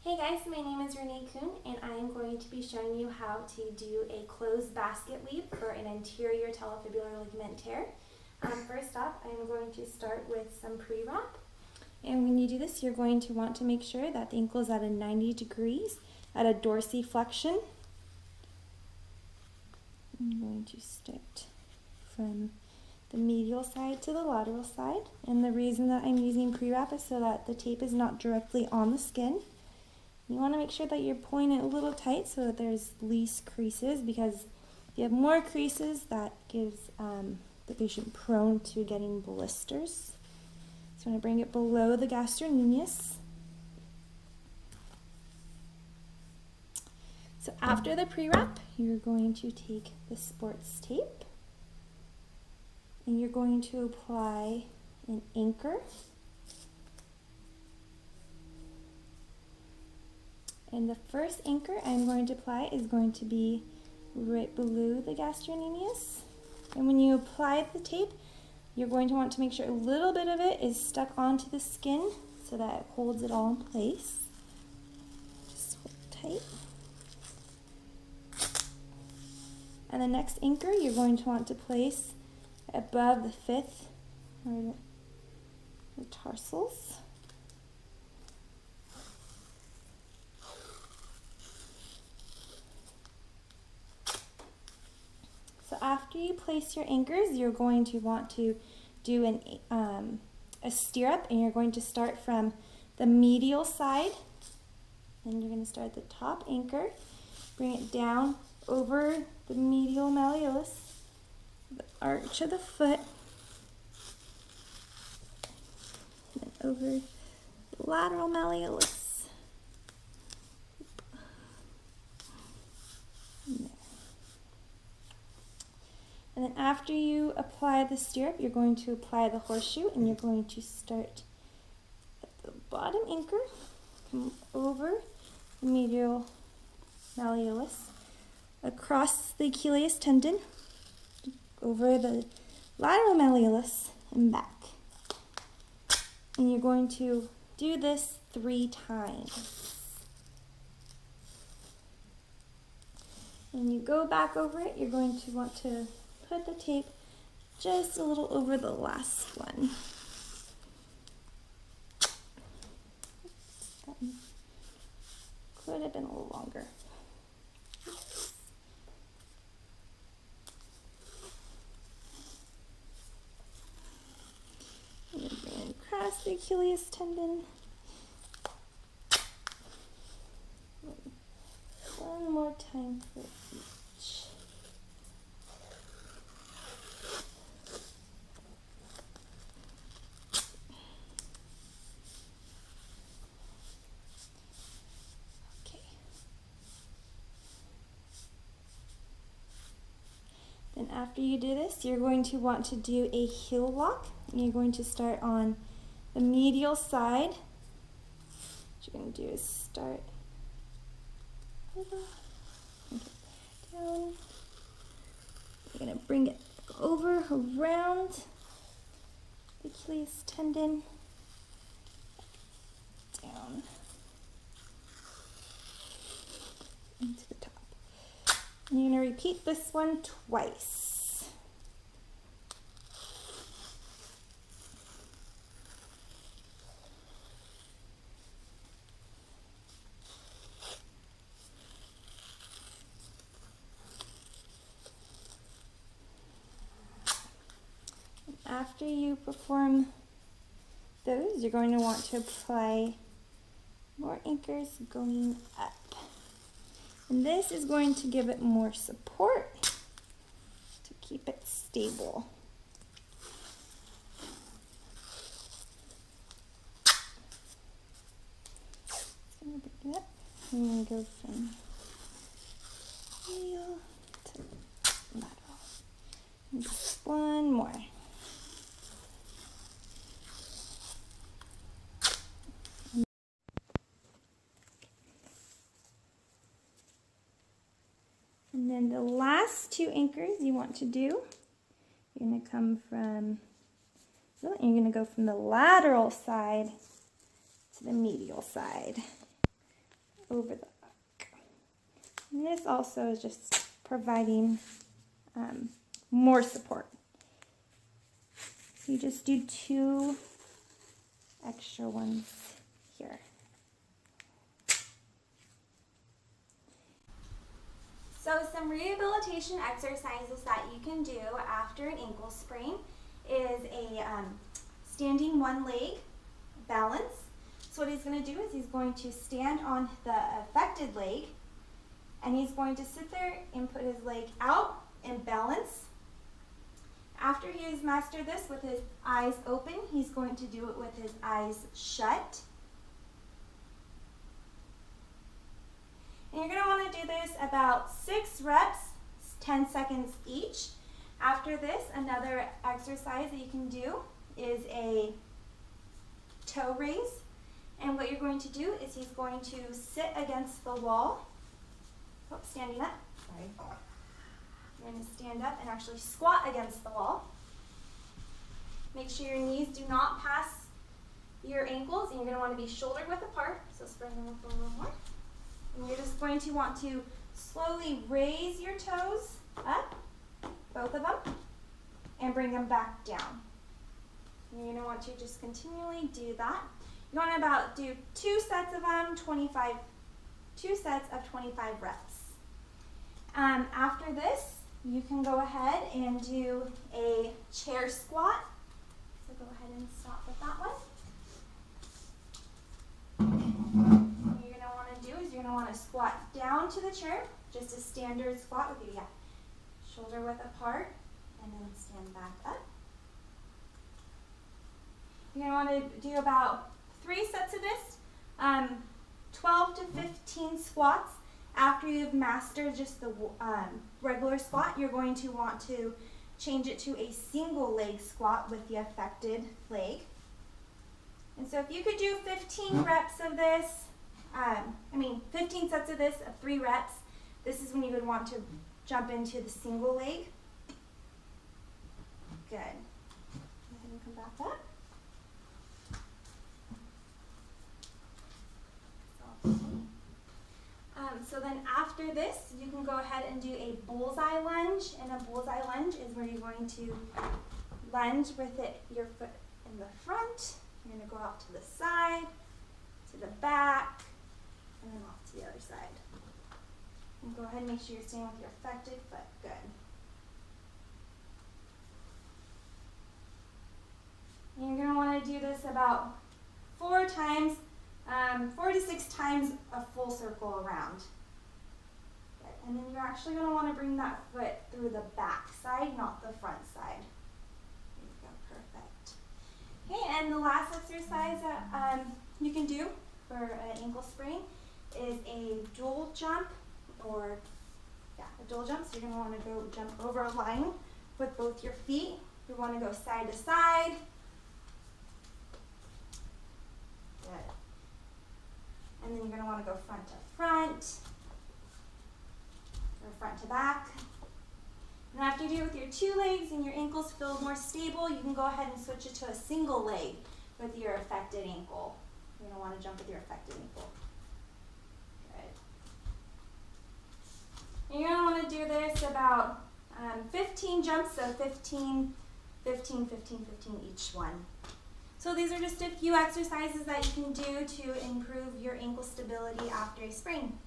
Hey guys, my name is Renee Kuhn and I am going to be showing you how to do a closed basket weave for an anterior talofibular ligament tear. First off, I'm going to start with some pre-wrap. And when you do this, you're going to want to make sure that the ankle is at a 90 degrees at a dorsiflexion. I'm going to start from the medial side to the lateral side. And the reason that I'm using pre-wrap is so that the tape is not directly on the skin. You want to make sure that you're pulling it a little tight so that there's least creases, because if you have more creases, that gives the patient prone to getting blisters. So I'm going to bring it below the gastrocnemius. So after the pre-wrap, you're going to take the sports tape and you're going to apply an anchor. And the first anchor I'm going to apply is going to be right below the gastrocnemius. And when you apply the tape, you're going to want to make sure a little bit of it is stuck onto the skin so that it holds it all in place. Just hold it tight. And the next anchor you're going to want to place above the fifth, or the tarsals. So after you place your anchors, you're going to want to do a stirrup, and you're going to start from the medial side. And you're going to start at the top anchor, bring it down over the medial malleolus, the arch of the foot, and then over the lateral malleolus. And then after you apply the stirrup, you're going to apply the horseshoe, and you're going to start at the bottom anchor, come over the medial malleolus, across the Achilles tendon, over the lateral malleolus, and back. And you're going to do this 3 times. When you go back over it, you're going to want to put the tape just a little over the last one. That could have been a little longer. And then bring it across the Achilles tendon. One more time for each. Then after you do this, you're going to want to do a heel lock. And you're going to start on the medial side. What you're going to do is start down. You're going to bring it over, around the Achilles tendon, down into the top. And you're going to repeat this one twice. After you perform those, you're going to want to apply more anchors going up. And this is going to give it more support to keep it stable. I'm going to bring it up. I'm going to go from heel to lateral. And just one more. And then the last 2 anchors you want to do, you're going to come from, you're going to go from the lateral side to the medial side. over the back. And this also is just providing more support. So you just do 2 extra ones here. So some rehabilitation exercises that you can do after an ankle sprain is a standing one leg balance. So what he's going to do is he's going to stand on the affected leg, and he's going to sit there and put his leg out and balance. After he has mastered this with his eyes open, he's going to do it with his eyes shut. And you're going to want to do this about 6 reps, 10 seconds each. After this, another exercise that you can do is a toe raise. And what you're going to do is he's going to sit against the wall. Oh, standing up. Sorry. You're going to stand up and actually squat against the wall. Make sure your knees do not pass your ankles, and you're going to want to be shoulder width apart. So spread them up a little more. And you're just going to want to slowly raise your toes up, both of them, and bring them back down. And you're going to want to just continually do that. You want to about do 2 sets of them, 2 sets of 25 reps. After this, you can go ahead and do a chair squat. So go ahead and stop with that one. What you're going to want to do is you're going to want to squat down to the chair, just a standard squat with your shoulder width apart, and then stand back up. You're going to want to do about 3 sets of this, 12 to 15 squats. After you've mastered just the regular squat, you're going to want to change it to a single leg squat with the affected leg. And so if you could do 15 reps of this, 15 sets of this of 3 reps, this is when you would want to jump into the single leg. Good. Go ahead and come back up. So then after this, you can go ahead and do a bullseye lunge. And a bullseye lunge is where you're going to lunge with your foot in the front. You're going to go out to the side, to the back, and then off to the other side. And go ahead and make sure you're staying with your affected foot. Good. And you're going to want to do this about 4 to 6 times a full circle around. Good. And then you're actually going to want to bring that foot through the back side, not the front side. There you go, perfect. Okay, and the last exercise that you can do for an ankle sprain is a dual jump, or a dual jump. So you're going to want to go jump over a line with both your feet. You want to go side to side. Good. And then you're going to want to go front to front, or front to back. And after you do it with your 2 legs and your ankles feel more stable, you can go ahead and switch it to a single leg with your affected ankle. You're going to want to jump with your affected ankle. Good. And you're going to want to do this about 15 jumps, so 15, 15, 15, 15 each one. So these are just a few exercises that you can do to improve your ankle stability after a sprain.